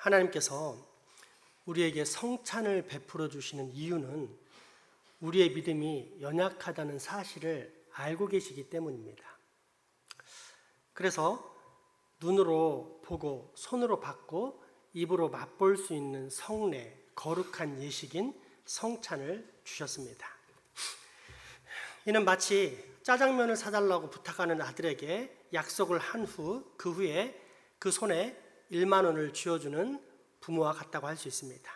하나님께서 우리에게 성찬을 베풀어 주시는 이유는 우리의 믿음이 연약하다는 사실을 알고 계시기 때문입니다. 그래서 눈으로 보고 손으로 받고 입으로 맛볼 수 있는 성례, 거룩한 예식인 성찬을 주셨습니다. 이는 마치 짜장면을 사달라고 부탁하는 아들에게 약속을 한 후 그 후에 그 손에 1만 원을 쥐어주는 부모와 같다고 할 수 있습니다.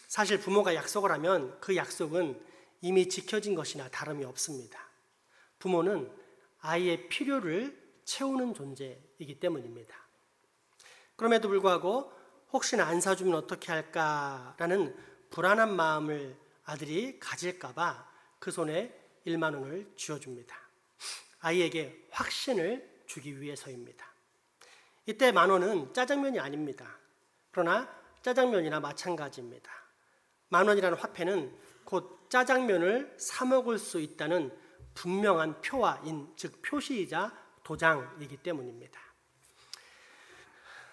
사실 부모가 약속을 하면 그 약속은 이미 지켜진 것이나 다름이 없습니다. 부모는 아이의 필요를 채우는 존재이기 때문입니다. 그럼에도 불구하고 혹시나 안 사주면 어떻게 할까라는 불안한 마음을 아들이 가질까 봐 그 손에 1만 원을 쥐어줍니다. 아이에게 확신을 주기 위해서입니다. 이때 1만 원은 짜장면이 아닙니다. 그러나 짜장면이나 마찬가지입니다. 1만 원이라는 화폐는 곧 짜장면을 사 먹을 수 있다는 분명한 표화인, 즉 표시이자 도장이기 때문입니다.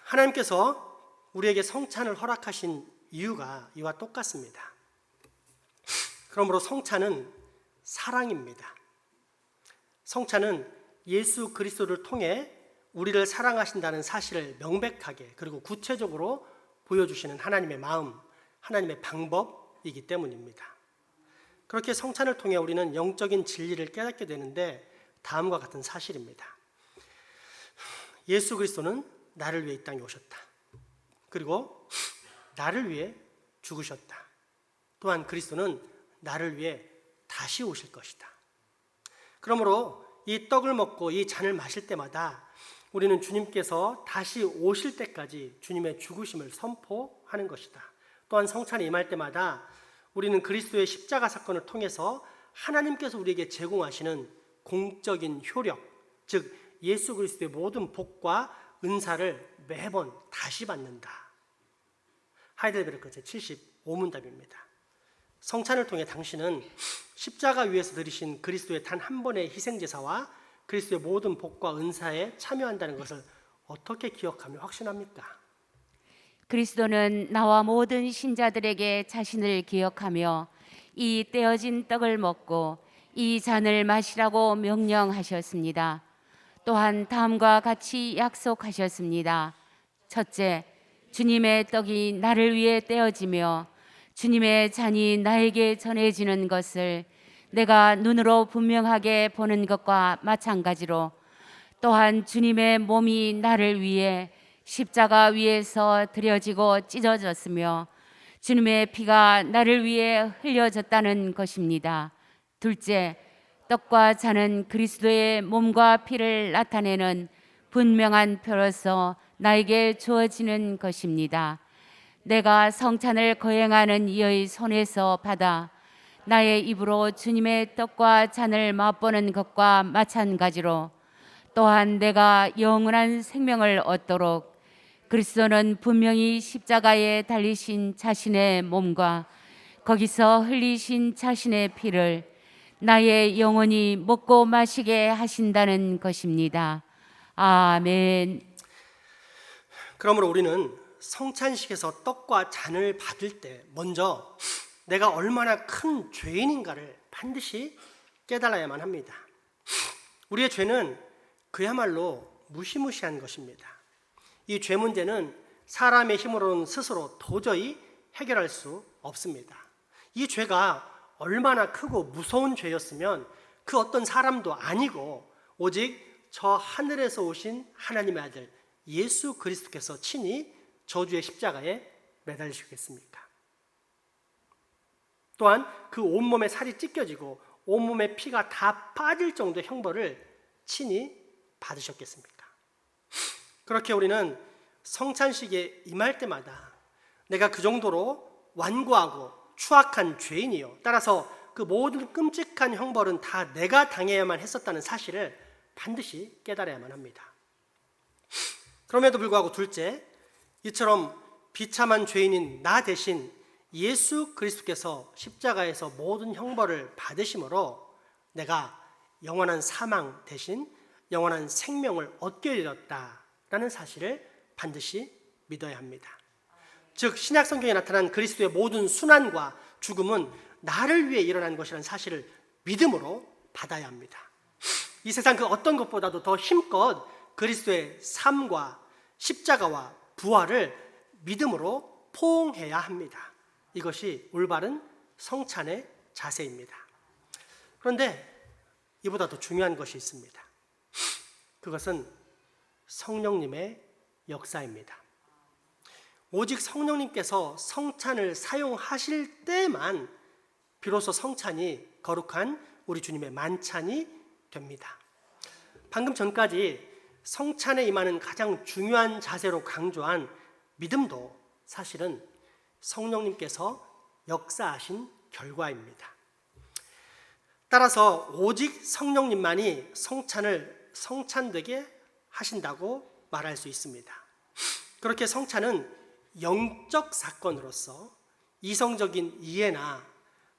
하나님께서 우리에게 성찬을 허락하신 이유가 이와 똑같습니다. 그러므로 성찬은 사랑입니다. 성찬은 예수 그리스도를 통해 우리를 사랑하신다는 사실을 명백하게 그리고 구체적으로 보여주시는 하나님의 마음, 하나님의 방법이기 때문입니다. 그렇게 성찬을 통해 우리는 영적인 진리를 깨닫게 되는데 다음과 같은 사실입니다. 예수 그리스도는 나를 위해 이 땅에 오셨다. 그리고 나를 위해 죽으셨다. 또한 그리스도는 나를 위해 다시 오실 것이다. 그러므로 이 떡을 먹고 이 잔을 마실 때마다 우리는 주님께서 다시 오실 때까지 주님의 죽으심을 선포하는 것이다. 또한 성찬에 임할 때마다 우리는 그리스도의 십자가 사건을 통해서 하나님께서 우리에게 제공하시는 공적인 효력, 즉 예수 그리스도의 모든 복과 은사를 매번 다시 받는다. 하이델베르크 제75문답입니다. 성찬을 통해 당신은 십자가 위에서 드리신 그리스도의 단 한 번의 희생제사와 그리스도의 모든 복과 은사에 참여한다는 것을 어떻게 기억하며 확신합니까? 그리스도는 나와 모든 신자들에게 자신을 기억하며 이 떼어진 떡을 먹고 이 잔을 마시라고 명령하셨습니다. 또한 다음과 같이 약속하셨습니다. 첫째, 주님의 떡이 나를 위해 떼어지며 주님의 잔이 나에게 전해지는 것을 내가 눈으로 분명하게 보는 것과 마찬가지로 또한 주님의 몸이 나를 위해 십자가 위에서 드려지고 찢어졌으며 주님의 피가 나를 위해 흘려졌다는 것입니다. 둘째, 떡과 잔은 그리스도의 몸과 피를 나타내는 분명한 표로서 나에게 주어지는 것입니다. 내가 성찬을 거행하는 이의 손에서 받아 나의 입으로 주님의 떡과 잔을 맛보는 것과 마찬가지로 또한 내가 영원한 생명을 얻도록 그리스도는 분명히 십자가에 달리신 자신의 몸과 거기서 흘리신 자신의 피를 나의 영혼이 먹고 마시게 하신다는 것입니다. 아멘. 그러므로 우리는 성찬식에서 떡과 잔을 받을 때 먼저 내가 얼마나 큰 죄인인가를 반드시 깨달아야만 합니다. 우리의 죄는 그야말로 무시무시한 것입니다. 이 죄 문제는 사람의 힘으로는 스스로 도저히 해결할 수 없습니다. 이 죄가 얼마나 크고 무서운 죄였으면 그 어떤 사람도 아니고 오직 저 하늘에서 오신 하나님의 아들 예수 그리스도께서 친히 저주의 십자가에 매달리시겠습니까? 또한 그 온몸에 살이 찢겨지고 온몸에 피가 다 빠질 정도의 형벌을 친히 받으셨겠습니까? 그렇게 우리는 성찬식에 임할 때마다 내가 그 정도로 완고하고 추악한 죄인이요, 따라서 그 모든 끔찍한 형벌은 다 내가 당해야만 했었다는 사실을 반드시 깨달아야만 합니다. 그럼에도 불구하고 둘째, 이처럼 비참한 죄인인 나 대신 예수 그리스도께서 십자가에서 모든 형벌을 받으심으로 내가 영원한 사망 대신 영원한 생명을 얻게 되었다라는 사실을 반드시 믿어야 합니다. 즉 신약 성경에 나타난 그리스도의 모든 순환과 죽음은 나를 위해 일어난 것이라는 사실을 믿음으로 받아야 합니다. 이 세상 그 어떤 것보다도 더 힘껏 그리스도의 삶과 십자가와 부활을 믿음으로 포옹해야 합니다. 이것이 올바른 성찬의 자세입니다. 그런데 이보다 더 중요한 것이 있습니다. 그것은 성령님의 역사입니다. 오직 성령님께서 성찬을 사용하실 때만 비로소 성찬이 거룩한 우리 주님의 만찬이 됩니다. 방금 전까지 성찬에 임하는 가장 중요한 자세로 강조한 믿음도 사실은 성령님께서 역사하신 결과입니다. 따라서 오직 성령님만이 성찬을 성찬되게 하신다고 말할 수 있습니다. 그렇게 성찬은 영적 사건으로서 이성적인 이해나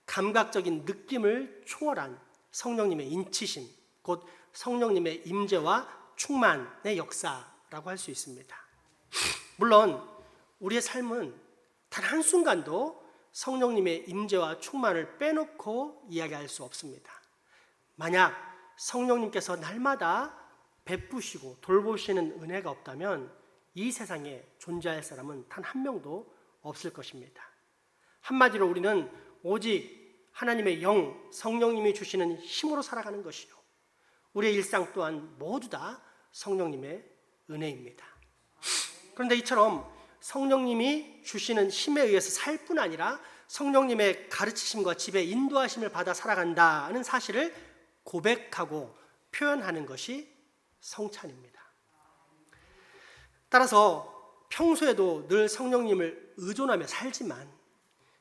감각적인 느낌을 초월한 성령님의 인치심, 곧 성령님의 임재와 충만의 역사라고 할 수 있습니다. 물론 우리의 삶은 단 한순간도 성령님의 임재와 충만을 빼놓고 이야기할 수 없습니다. 만약 성령님께서 날마다 베푸시고 돌보시는 은혜가 없다면 이 세상에 존재할 사람은 단 한 명도 없을 것입니다. 한마디로 우리는 오직 하나님의 영, 성령님이 주시는 힘으로 살아가는 것이요, 우리의 일상 또한 모두 다 성령님의 은혜입니다. 그런데 이처럼 성령님이 주시는 힘에 의해서 살 뿐 아니라 성령님의 가르치심과 지배, 인도하심을 받아 살아간다는 사실을 고백하고 표현하는 것이 성찬입니다. 따라서 평소에도 늘 성령님을 의존하며 살지만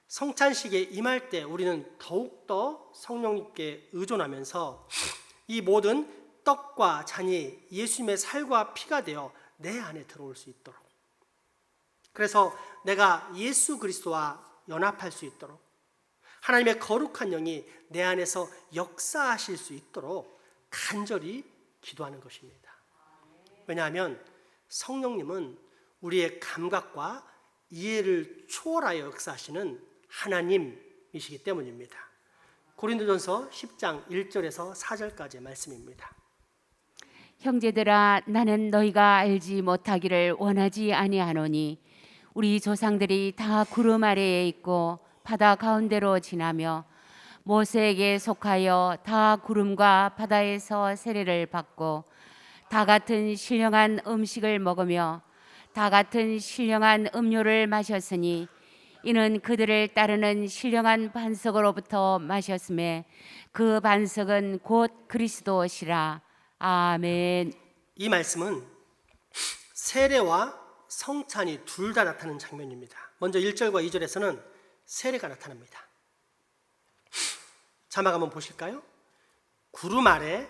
성찬식에 임할 때 우리는 더욱더 성령님께 의존하면서 이 모든 떡과 잔이 예수님의 살과 피가 되어 내 안에 들어올 수 있도록, 그래서 내가 예수 그리스도와 연합할 수 있도록 하나님의 거룩한 영이 내 안에서 역사하실 수 있도록 간절히 기도하는 것입니다. 왜냐하면 성령님은 우리의 감각과 이해를 초월하여 역사하시는 하나님이시기 때문입니다. 고린도전서 10장 1절에서 4절까지의 말씀입니다. 형제들아, 나는 너희가 알지 못하기를 원하지 아니하노니 우리 조상들이 다 구름 아래에 있고 바다 가운데로 지나며 모세에게 속하여 다 구름과 바다에서 세례를 받고 다 같은 신령한 음식을 먹으며 다 같은 신령한 음료를 마셨으니 이는 그들을 따르는 신령한 반석으로부터 마셨음에 그 반석은 곧 그리스도시라. 아멘. 이 말씀은 세례와 성찬이 둘 다 나타나는 장면입니다. 먼저 1절과 2절에서는 세례가 나타납니다. 자막 한번 보실까요? 구름 아래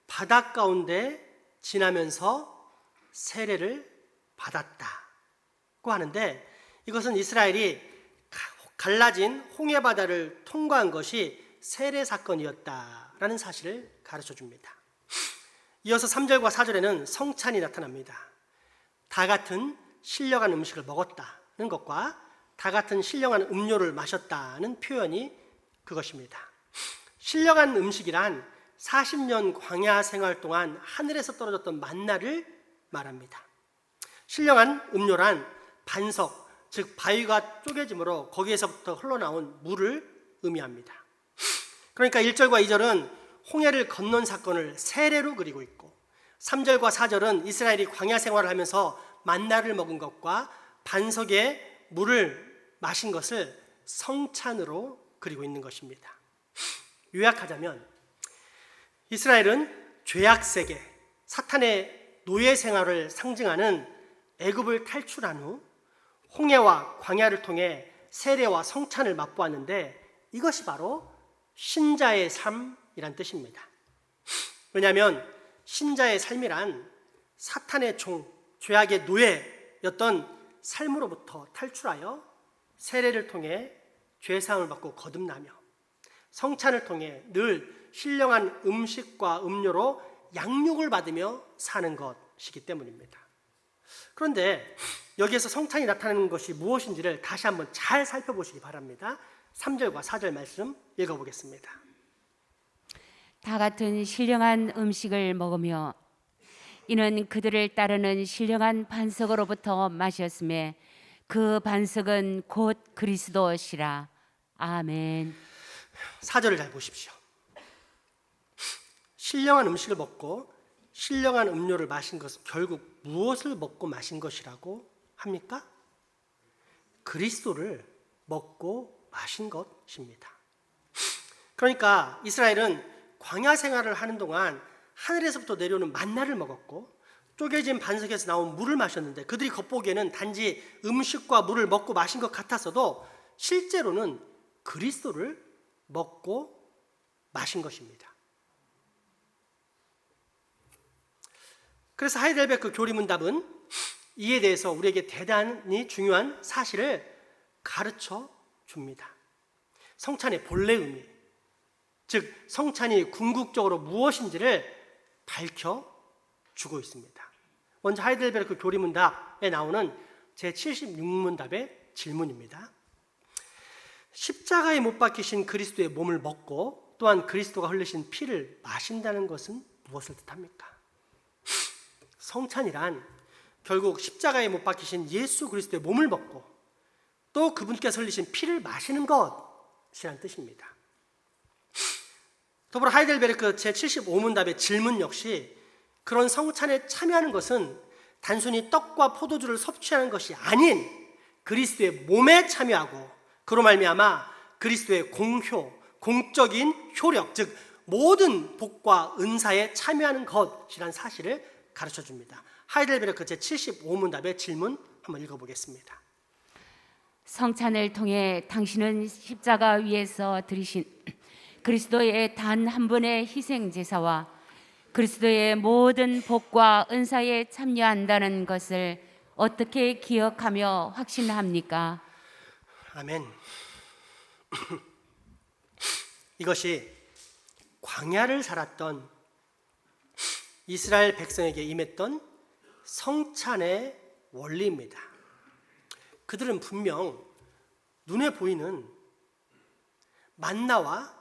바다 가운데 지나면서 세례를 받았다고 하는데, 이것은 이스라엘이 갈라진 홍해 바다를 통과한 것이 세례 사건이었다라는 사실을 가르쳐 줍니다. 이어서 3절과 4절에는 성찬이 나타납니다. 다 같은 신령한 음식을 먹었다는 것과 다 같은 신령한 음료를 마셨다는 표현이 그것입니다. 신령한 음식이란 40년 광야 생활 동안 하늘에서 떨어졌던 만나를 말합니다. 신령한 음료란 반석, 즉 바위가 쪼개짐으로 거기에서부터 흘러나온 물을 의미합니다. 그러니까 1절과 2절은 홍해를 건넌 사건을 세례로 그리고 있고, 3절과 4절은 이스라엘이 광야 생활을 하면서 만나를 먹은 것과 반석의 물을 마신 것을 성찬으로 그리고 있는 것입니다. 요약하자면 이스라엘은 죄악 세계, 사탄의 노예 생활을 상징하는 애굽을 탈출한 후 홍해와 광야를 통해 세례와 성찬을 맛보았는데, 이것이 바로 신자의 삶이란 뜻입니다. 왜냐하면 신자의 삶이란 사탄의 종, 죄악의 노예였던 삶으로부터 탈출하여 세례를 통해 죄사함을 받고 거듭나며 성찬을 통해 늘 신령한 음식과 음료로 양육을 받으며 사는 것이기 때문입니다. 그런데 여기에서 성찬이 나타나는 것이 무엇인지를 다시 한번 잘 살펴보시기 바랍니다. 3절과 4절 말씀 읽어보겠습니다. 다 같은 신령한 음식을 먹으며 이는 그들을 따르는 신령한 반석으로부터 마셨음에 그 반석은 곧 그리스도시라. 아멘. 4절을 잘 보십시오. 신령한 음식을 먹고 신령한 음료를 마신 것은 결국 무엇을 먹고 마신 것이라고 합니까? 그리스도를 먹고 마신 것입니다. 그러니까 이스라엘은 광야 생활을 하는 동안 하늘에서부터 내려오는 만나를 먹었고 쪼개진 반석에서 나온 물을 마셨는데 그들이 겉보기에는 단지 음식과 물을 먹고 마신 것 같았어도 실제로는 그리스도를 먹고 마신 것입니다. 그래서 하이델베르크 교리문답은 이에 대해서 우리에게 대단히 중요한 사실을 가르쳐 줍니다. 성찬의 본래 의미, 즉 성찬이 궁극적으로 무엇인지를 밝혀주고 있습니다. 먼저 하이델베르크 교리문답에 나오는 제76문답의 질문입니다. 십자가에 못 박히신 그리스도의 몸을 먹고 또한 그리스도가 흘리신 피를 마신다는 것은 무엇을 뜻합니까? 성찬이란 결국 십자가에 못 박히신 예수 그리스도의 몸을 먹고 또 그분께서 흘리신 피를 마시는 것이란 뜻입니다. 더불어 하이델베르크 제75문답의 질문 역시 그런 성찬에 참여하는 것은 단순히 떡과 포도주를 섭취하는 것이 아닌 그리스도의 몸에 참여하고 그로 말미암아 그리스도의 공적인 효력, 즉 모든 복과 은사에 참여하는 것이란 사실을 가르쳐 줍니다. 하이델베르크 제75문답의 질문 한번 읽어보겠습니다. 성찬을 통해 당신은 십자가 위에서 드리신 그리스도의 단 한 분의 희생 제사와 그리스도의 모든 복과 은사에 참여한다는 것을 어떻게 기억하며 확신합니까? 아멘. 이것이 광야를 살았던 이스라엘 백성에게 임했던 성찬의 원리입니다. 그들은 분명 눈에 보이는 만나와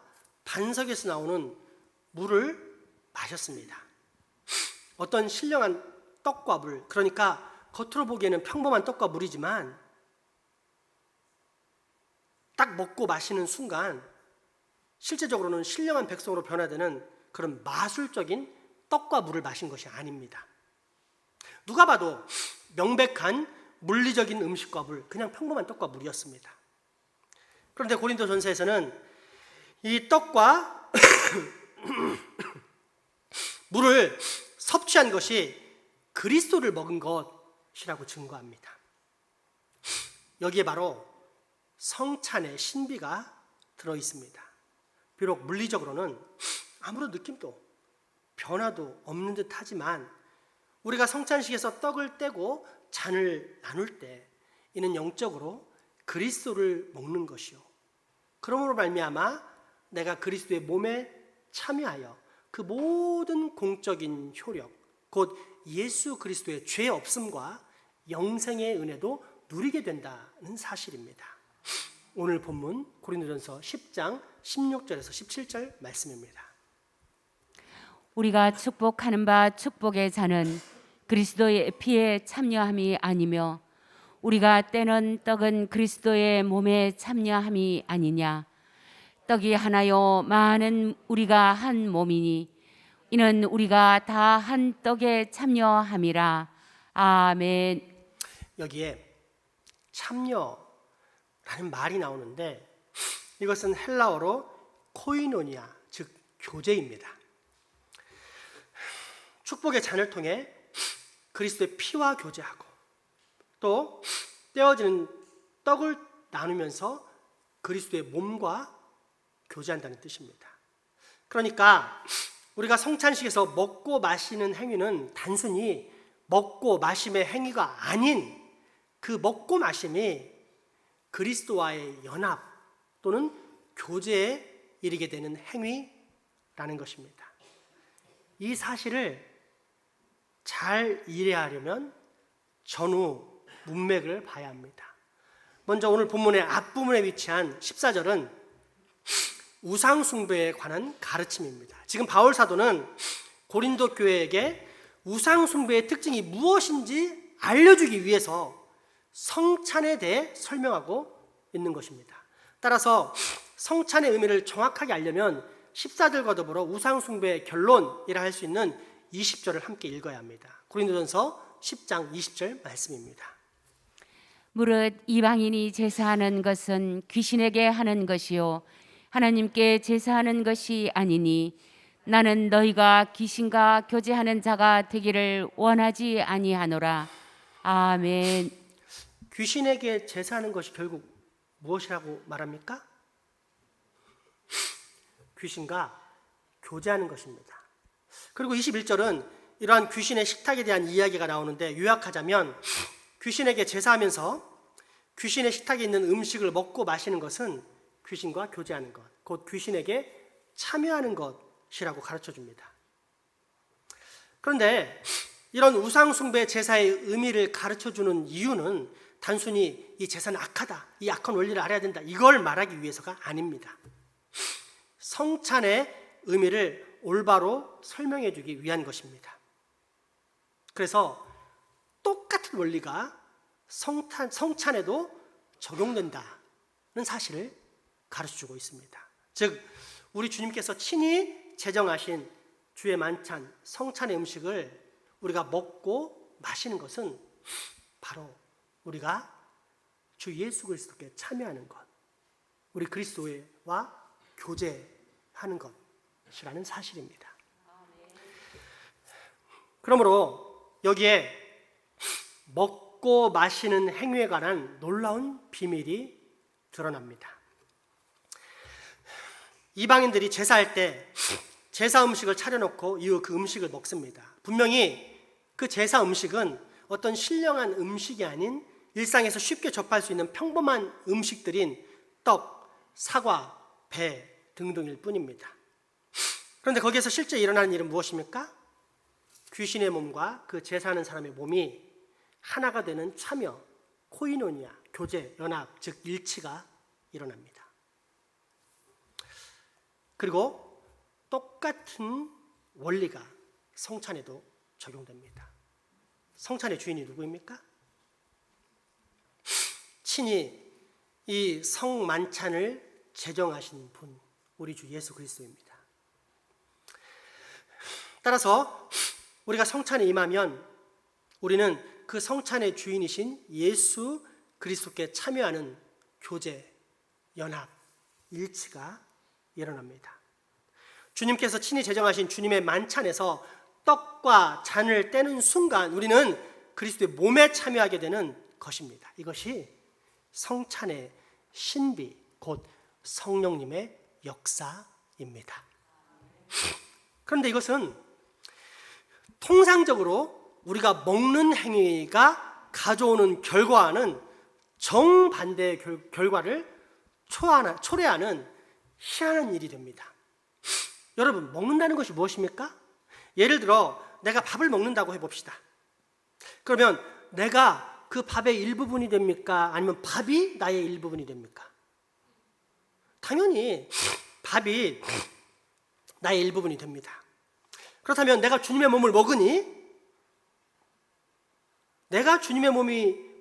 반석에서 나오는 물을 마셨습니다. 어떤 신령한 떡과 물, 그러니까 겉으로 보기에는 평범한 떡과 물이지만 딱 먹고 마시는 순간 실제적으로는 신령한 백성으로 변화되는 그런 마술적인 떡과 물을 마신 것이 아닙니다. 누가 봐도 명백한 물리적인 음식과 물, 그냥 평범한 떡과 물이었습니다. 그런데 고린도전서에서는 이 떡과 물을 섭취한 것이 그리스도를 먹은 것이라고 증거합니다. 여기에 바로 성찬의 신비가 들어 있습니다. 비록 물리적으로는 아무런 느낌도 변화도 없는 듯 하지만 우리가 성찬식에서 떡을 떼고 잔을 나눌 때 이는 영적으로 그리스도를 먹는 것이요 그러므로 말미암아 내가 그리스도의 몸에 참여하여 그 모든 공적인 효력 곧 예수 그리스도의 죄 없음과 영생의 은혜도 누리게 된다는 사실입니다. 오늘 본문 고린도전서 10장 16절에서 17절 말씀입니다. 우리가 축복하는 바 축복의 잔은 그리스도의 피에 참여함이 아니며 우리가 떼는 떡은 그리스도의 몸에 참여함이 아니냐. 떡이 하나요 많은 우리가 한 몸이니 이는 우리가 다 한 떡에 참여함이라. 아멘. 여기에 참여라는 말이 나오는데 이것은 헬라어로 코이노니아, 즉 교제입니다. 축복의 잔을 통해 그리스도의 피와 교제하고 또 떼어지는 떡을 나누면서 그리스도의 몸과 교제한다는 뜻입니다. 그러니까 우리가 성찬식에서 먹고 마시는 행위는 단순히 먹고 마심의 행위가 아닌 그 먹고 마심이 그리스도와의 연합 또는 교제에 이르게 되는 행위라는 것입니다. 이 사실을 잘 이해하려면 전후 문맥을 봐야 합니다. 먼저 오늘 본문의 앞부분에 위치한 14절은 우상 숭배에 관한 가르침입니다. 지금 바울 사도는 고린도 교회에게 우상 숭배의 특징이 무엇인지 알려주기 위해서 성찬에 대해 설명하고 있는 것입니다. 따라서 성찬의 의미를 정확하게 알려면 14절과 더불어 우상 숭배의 결론이라 할 수 있는 20절을 함께 읽어야 합니다. 고린도전서 10장 20절 말씀입니다. 무릇 이방인이 제사하는 것은 귀신에게 하는 것이요 하나님께 제사하는 것이 아니니 나는 너희가 귀신과 교제하는 자가 되기를 원하지 아니하노라. 아멘. 귀신에게 제사하는 것이 결국 무엇이라고 말합니까? 귀신과 교제하는 것입니다. 그리고 21절은 이러한 귀신의 식탁에 대한 이야기가 나오는데, 요약하자면 귀신에게 제사하면서 귀신의 식탁에 있는 음식을 먹고 마시는 것은 귀신과 교제하는 것, 곧 귀신에게 참여하는 것이라고 가르쳐 줍니다. 그런데 이런 우상 숭배 제사의 의미를 가르쳐 주는 이유는 단순히 이 제사는 악하다, 이 악한 원리를 알아야 된다, 이걸 말하기 위해서가 아닙니다. 성찬의 의미를 올바로 설명해 주기 위한 것입니다. 그래서 똑같은 원리가 성찬에도 적용된다는 사실을 가르쳐주고 있습니다. 즉 우리 주님께서 친히 제정하신 주의 만찬, 성찬의 음식을 우리가 먹고 마시는 것은 바로 우리가 주 예수 그리스도께 참여하는 것, 우리 그리스도와 교제하는 것이라는 사실입니다. 그러므로 여기에 먹고 마시는 행위에 관한 놀라운 비밀이 드러납니다. 이방인들이 제사할 때 제사 음식을 차려놓고 이후 그 음식을 먹습니다. 분명히 그 제사 음식은 어떤 신령한 음식이 아닌 일상에서 쉽게 접할 수 있는 평범한 음식들인 떡, 사과, 배 등등일 뿐입니다. 그런데 거기에서 실제 일어나는 일은 무엇입니까? 귀신의 몸과 그 제사하는 사람의 몸이 하나가 되는 참여, 코이노니아, 교제, 연합, 즉 일치가 일어납니다. 그리고 똑같은 원리가 성찬에도 적용됩니다. 성찬의 주인이 누구입니까? 친히 이 성만찬을 제정하신 분, 우리 주 예수 그리스도입니다. 따라서 우리가 성찬에 임하면 우리는 그 성찬의 주인이신 예수 그리스도께 참여하는 교제, 연합, 일치가 일어납니다. 주님께서 친히 제정하신 주님의 만찬에서 떡과 잔을 떼는 순간 우리는 그리스도의 몸에 참여하게 되는 것입니다. 이것이 성찬의 신비, 곧 성령님의 역사입니다. 그런데 이것은 통상적으로 우리가 먹는 행위가 가져오는 결과와는 정반대의 결과를 초래하는 희한한 일이 됩니다. 여러분, 먹는다는 것이 무엇입니까? 예를 들어 내가 밥을 먹는다고 해봅시다. 그러면 내가 그 밥의 일부분이 됩니까? 아니면 밥이 나의 일부분이 됩니까? 당연히 밥이 나의 일부분이 됩니다. 그렇다면 내가 주님의 몸을 먹으니 내가 주님의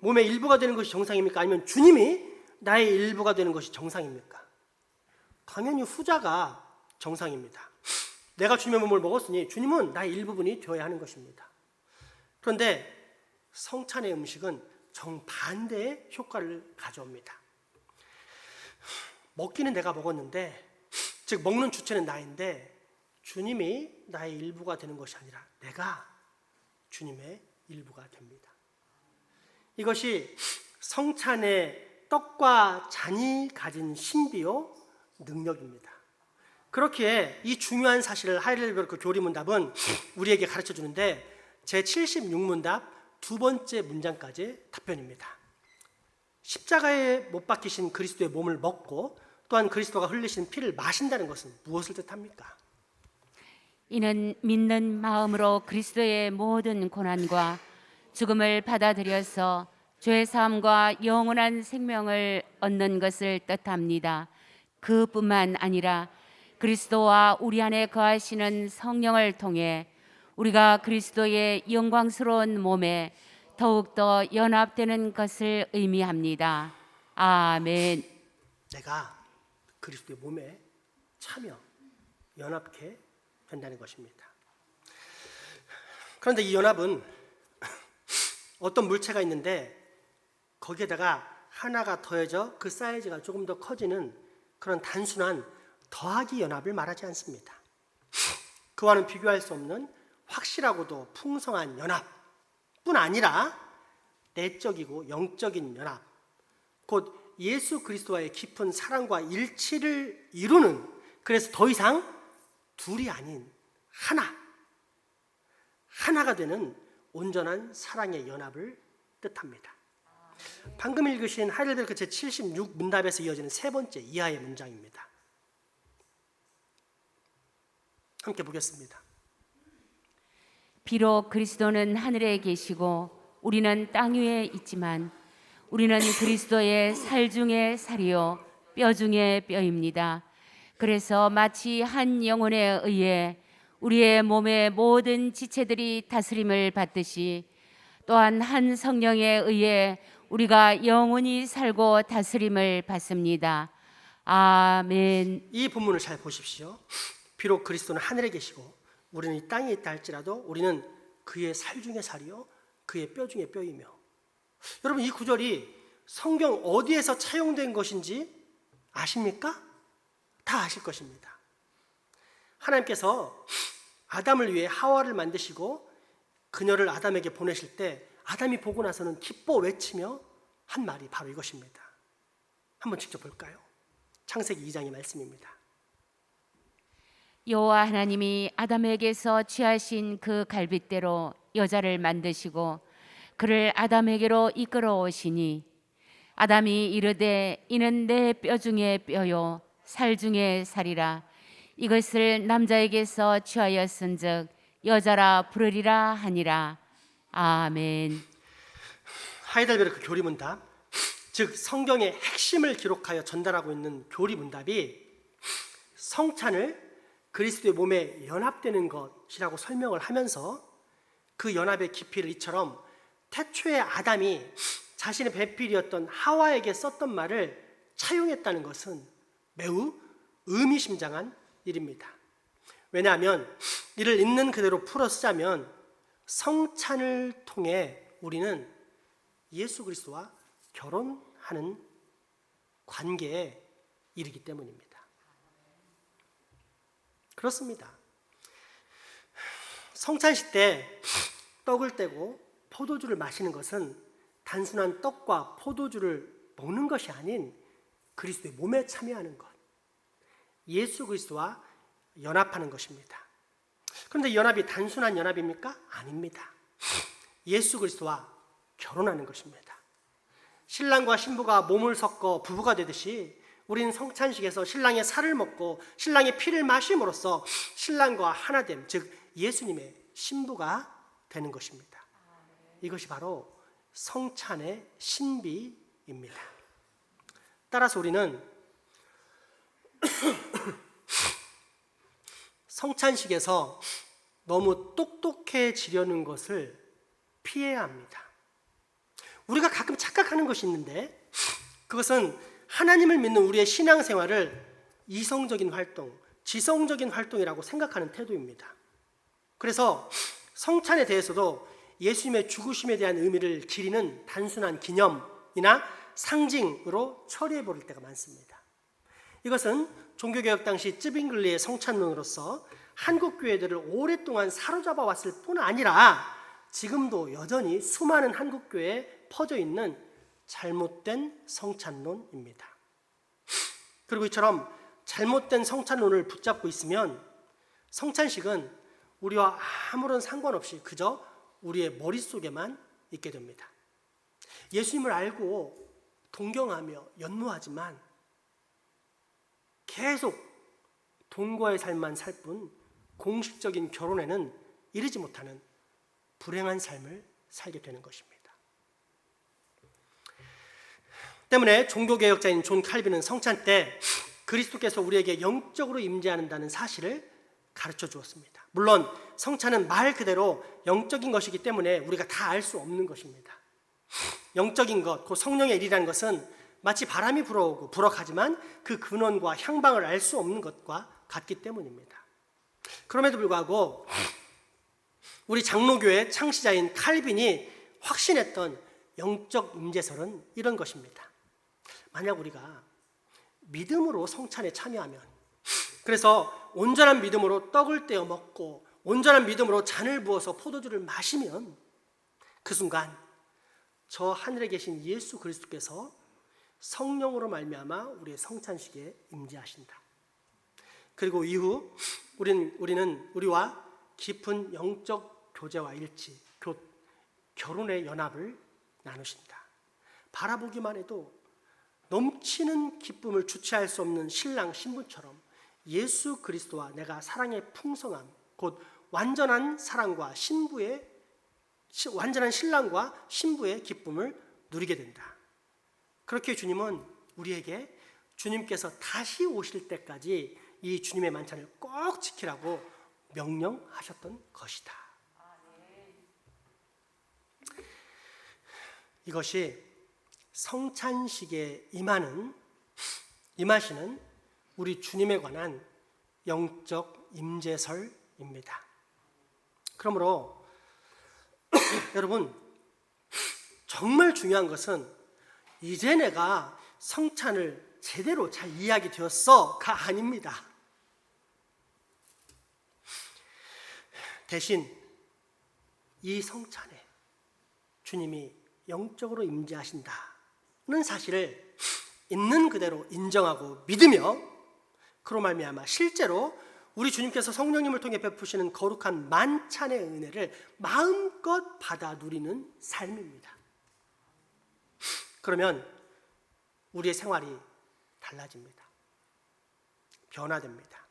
몸의 일부가 되는 것이 정상입니까? 아니면 주님이 나의 일부가 되는 것이 정상입니까? 당연히 후자가 정상입니다. 내가 주님의 몸을 먹었으니 주님은 나의 일부분이 되어야 하는 것입니다. 그런데 성찬의 음식은 정반대의 효과를 가져옵니다. 먹기는 내가 먹었는데, 즉 먹는 주체는 나인데 주님이 나의 일부가 되는 것이 아니라 내가 주님의 일부가 됩니다. 이것이 성찬의 떡과 잔이 가진 신비요 능력입니다. 그렇기에 이 중요한 사실을 하이델베르크 교리문답은 우리에게 가르쳐 주는데 제76문답 두 번째 문장까지 답변입니다. 십자가에 못 박히신 그리스도의 몸을 먹고 또한 그리스도가 흘리신 피를 마신다는 것은 무엇을 뜻합니까? 이는 믿는 마음으로 그리스도의 모든 고난과 죽음을 받아들여서 죄 사함과 영원한 생명을 얻는 것을 뜻합니다. 그뿐만 아니라 그리스도와 우리 안에 거하시는 성령을 통해 우리가 그리스도의 영광스러운 몸에 더욱더 연합되는 것을 의미합니다. 아멘. 내가 그리스도의 몸에 참여, 연합케 된다는 것입니다. 그런데 이 연합은 어떤 물체가 있는데 거기에다가 하나가 더해져 그 사이즈가 조금 더 커지는 그런 단순한 더하기 연합을 말하지 않습니다. 그와는 비교할 수 없는 확실하고도 풍성한 연합뿐 아니라 내적이고 영적인 연합, 곧 예수 그리스도와의 깊은 사랑과 일치를 이루는, 그래서 더 이상 둘이 아닌 하나가 되는 온전한 사랑의 연합을 뜻합니다. 방금 읽으신 하이델베르크 제76 문답에서 이어지는 세 번째 이하의 문장입니다. 함께 보겠습니다. 비록 그리스도는 하늘에 계시고 우리는 땅 위에 있지만 우리는 그리스도의 살 중에 살이요 뼈 중에 뼈입니다. 그래서 마치 한 영혼에 의해 우리의 몸의 모든 지체들이 다스림을 받듯이 또한 한 성령에 의해 우리가 영원히 살고 다스림을 받습니다. 아멘. 이 본문을 잘 보십시오. 비록 그리스도는 하늘에 계시고 우리는 이 땅에 있다 할지라도 우리는 그의 살 중에 살이요 그의 뼈 중에 뼈이며. 여러분, 이 구절이 성경 어디에서 차용된 것인지 아십니까? 다 아실 것입니다. 하나님께서 아담을 위해 하와를 만드시고 그녀를 아담에게 보내실 때 아담이 보고 나서는 기뻐 외치며 한 말이 바로 이것입니다. 한번 직접 볼까요? 창세기 2장의 말씀입니다. 여호와 하나님이 아담에게서 취하신 그 갈빗대로 여자를 만드시고 그를 아담에게로 이끌어 오시니 아담이 이르되 이는 내 뼈 중에 뼈요 살 중에 살이라. 이것을 남자에게서 취하였은즉 여자라 부르리라 하니라. 아멘. 하이델베르크 교리문답, 즉 성경의 핵심을 기록하여 전달하고 있는 교리문답이 성찬을 그리스도의 몸에 연합되는 것이라고 설명을 하면서 그 연합의 깊이를 이처럼 태초의 아담이 자신의 배필이었던 하와에게 썼던 말을 차용했다는 것은 매우 의미심장한 일입니다. 왜냐하면 이를 있는 그대로 풀어 쓰자면 성찬을 통해 우리는 예수 그리스도와 결혼하는 관계에 이르기 때문입니다. 그렇습니다. 성찬식 때 떡을 떼고 포도주를 마시는 것은 단순한 떡과 포도주를 먹는 것이 아닌 그리스도의 몸에 참여하는 것, 예수 그리스도와 연합하는 것입니다. 그런데 이 연합이 단순한 연합입니까? 아닙니다. 예수 그리스도와 결혼하는 것입니다. 신랑과 신부가 몸을 섞어 부부가 되듯이 우리는 성찬식에서 신랑의 살을 먹고 신랑의 피를 마심으로써 신랑과 하나됨, 즉 예수님의 신부가 되는 것입니다. 이것이 바로 성찬의 신비입니다. 따라서 우리는 성찬식에서 너무 똑똑해지려는 것을 피해야 합니다. 우리가 가끔 착각하는 것이 있는데 그것은 하나님을 믿는 우리의 신앙생활을 이성적인 활동, 지성적인 활동이라고 생각하는 태도입니다. 그래서 성찬에 대해서도 예수님의 죽으심에 대한 의미를 기리는 단순한 기념이나 상징으로 처리해 버릴 때가 많습니다. 이것은 종교개혁 당시 쯔빙글리의 성찬론으로서 한국 교회들을 오랫동안 사로잡아 왔을 뿐 아니라 지금도 여전히 수많은 한국 교회에 퍼져 있는 잘못된 성찬론입니다. 그리고 이처럼 잘못된 성찬론을 붙잡고 있으면 성찬식은 우리와 아무런 상관없이 그저 우리의 머릿속에만 있게 됩니다. 예수님을 알고 동경하며 연모하지만 계속 돈과의 삶만 살 뿐 공식적인 결혼에는 이르지 못하는 불행한 삶을 살게 되는 것입니다. 때문에 종교개혁자인 존 칼빈은 성찬 때 그리스도께서 우리에게 영적으로 임재한다는 사실을 가르쳐 주었습니다. 물론 성찬은 말 그대로 영적인 것이기 때문에 우리가 다 알 수 없는 것입니다. 영적인 것, 그 성령의 일이라는 것은 마치 바람이 불어오고 불어가지만 그 근원과 향방을 알 수 없는 것과 같기 때문입니다. 그럼에도 불구하고 우리 장로교의 창시자인 칼빈이 확신했던 영적 임재설은 이런 것입니다. 만약 우리가 믿음으로 성찬에 참여하면, 그래서 온전한 믿음으로 떡을 떼어 먹고 온전한 믿음으로 잔을 부어서 포도주를 마시면 그 순간 저 하늘에 계신 예수 그리스도께서 성령으로 말미암아 우리의 성찬식에 임재하신다. 그리고 이후 우리는 우리와 깊은 영적 교제와 일치, 결혼의 연합을 나누신다. 바라보기만 해도 넘치는 기쁨을 주체할 수 없는 신랑 신부처럼 예수 그리스도와 내가 사랑의 풍성함, 곧 완전한 사랑과 완전한 신랑과 신부의 기쁨을 누리게 된다. 그렇게 주님은 우리에게 주님께서 다시 오실 때까지 이 주님의 만찬을 꼭 지키라고 명령하셨던 것이다. 이것이 성찬식에 임하시는 우리 주님에 관한 영적 임재설입니다. 그러므로 여러분, 정말 중요한 것은 이제 내가 성찬을 제대로 잘 이해하게 되었어가 아닙니다. 대신 이 성찬에 주님이 영적으로 임재하신다는 사실을 있는 그대로 인정하고 믿으며, 그로 말미암아 실제로 우리 주님께서 성령님을 통해 베푸시는 거룩한 만찬의 은혜를 마음껏 받아 누리는 삶입니다. 그러면 우리의 생활이 달라집니다. 변화됩니다.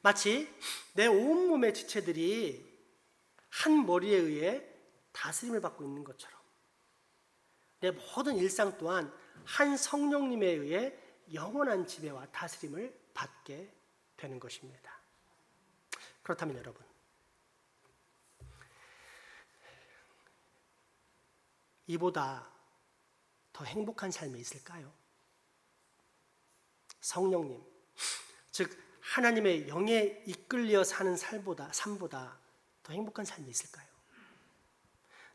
마치 내 온몸의 지체들이 한 머리에 의해 다스림을 받고 있는 것처럼 내 모든 일상 또한 한 성령님에 의해 영원한 지배와 다스림을 받게 되는 것입니다. 그렇다면 여러분, 이보다 더 행복한 삶이 있을까요? 성령님, 즉 하나님의 영에 이끌려 사는 삶보다 더 행복한 삶이 있을까요?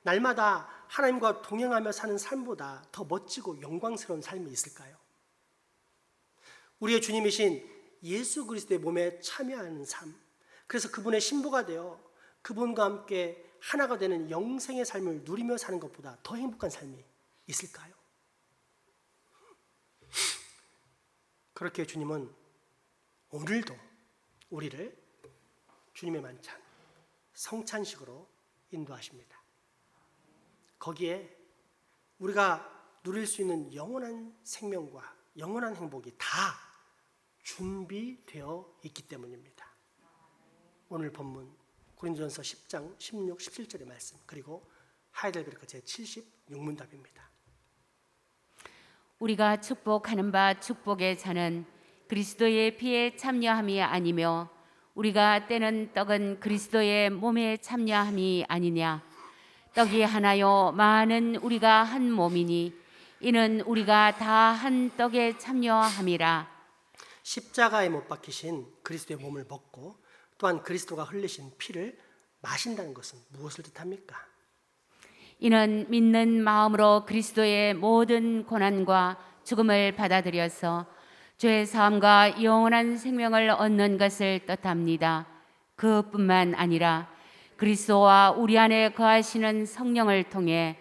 날마다 하나님과 동행하며 사는 삶보다 더 멋지고 영광스러운 삶이 있을까요? 우리의 주님이신 예수 그리스도의 몸에 참여하는 삶, 그래서 그분의 신부가 되어 그분과 함께 하나가 되는 영생의 삶을 누리며 사는 것보다 더 행복한 삶이 있을까요? 그렇게 주님은 오늘도 우리를 주님의 만찬, 성찬식으로 인도하십니다. 거기에 우리가 누릴 수 있는 영원한 생명과 영원한 행복이 다 준비되어 있기 때문입니다. 오늘 본문 고린도전서 10장 16, 17절의 말씀, 그리고 하이델베르크 제76문답입니다. 우리가 축복하는 바 축복의 잔은 그리스도의 피에 참여함이 아니며 우리가 떼는 떡은 그리스도의 몸에 참여함이 아니냐. 떡이 하나요 많은 우리가 한 몸이니 이는 우리가 다 한 떡에 참여함이라. 십자가에 못 박히신 그리스도의 몸을 먹고 또한 그리스도가 흘리신 피를 마신다는 것은 무엇을 뜻합니까? 이는 믿는 마음으로 그리스도의 모든 고난과 죽음을 받아들여서 죄 사함과 영원한 생명을 얻는 것을 뜻합니다. 그뿐만 아니라 그리스도와 우리 안에 거하시는 성령을 통해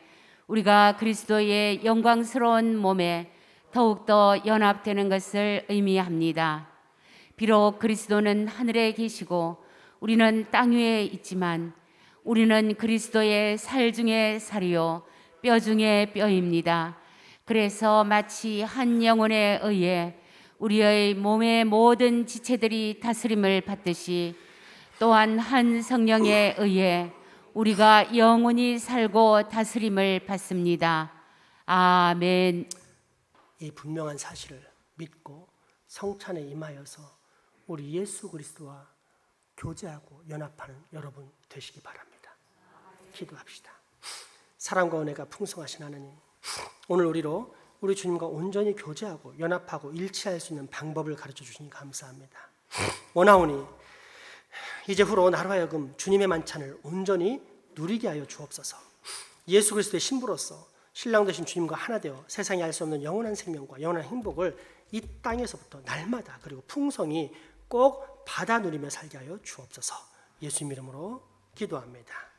우리가 그리스도의 영광스러운 몸에 더욱더 연합되는 것을 의미합니다. 비록 그리스도는 하늘에 계시고 우리는 땅 위에 있지만 우리는 그리스도의 살 중에 살이요 뼈 중에 뼈입니다. 그래서 마치 한 영혼에 의해 우리의 몸의 모든 지체들이 다스림을 받듯이 또한 한 성령에 의해 우리가 영원히 살고 다스림을 받습니다. 아멘. 이 분명한 사실을 믿고 성찬에 임하여서 우리 예수 그리스도와 교제하고 연합하는 여러분 되시기 바랍니다. 기도합시다. 사랑과 은혜가 풍성하신 하나님, 오늘 우리로 우리 주님과 온전히 교제하고 연합하고 일치할 수 있는 방법을 가르쳐 주시니 감사합니다. 원하오니 이제후로 나로 하여금 주님의 만찬을 온전히 누리게 하여 주옵소서. 예수 그리스도의 신부로서 신랑 되신 주님과 하나 되어 세상이 알 수 없는 영원한 생명과 영원한 행복을 이 땅에서부터 날마다 그리고 풍성히 꼭 받아 누리며 살게 하여 주옵소서. 예수 이름으로 기도합니다.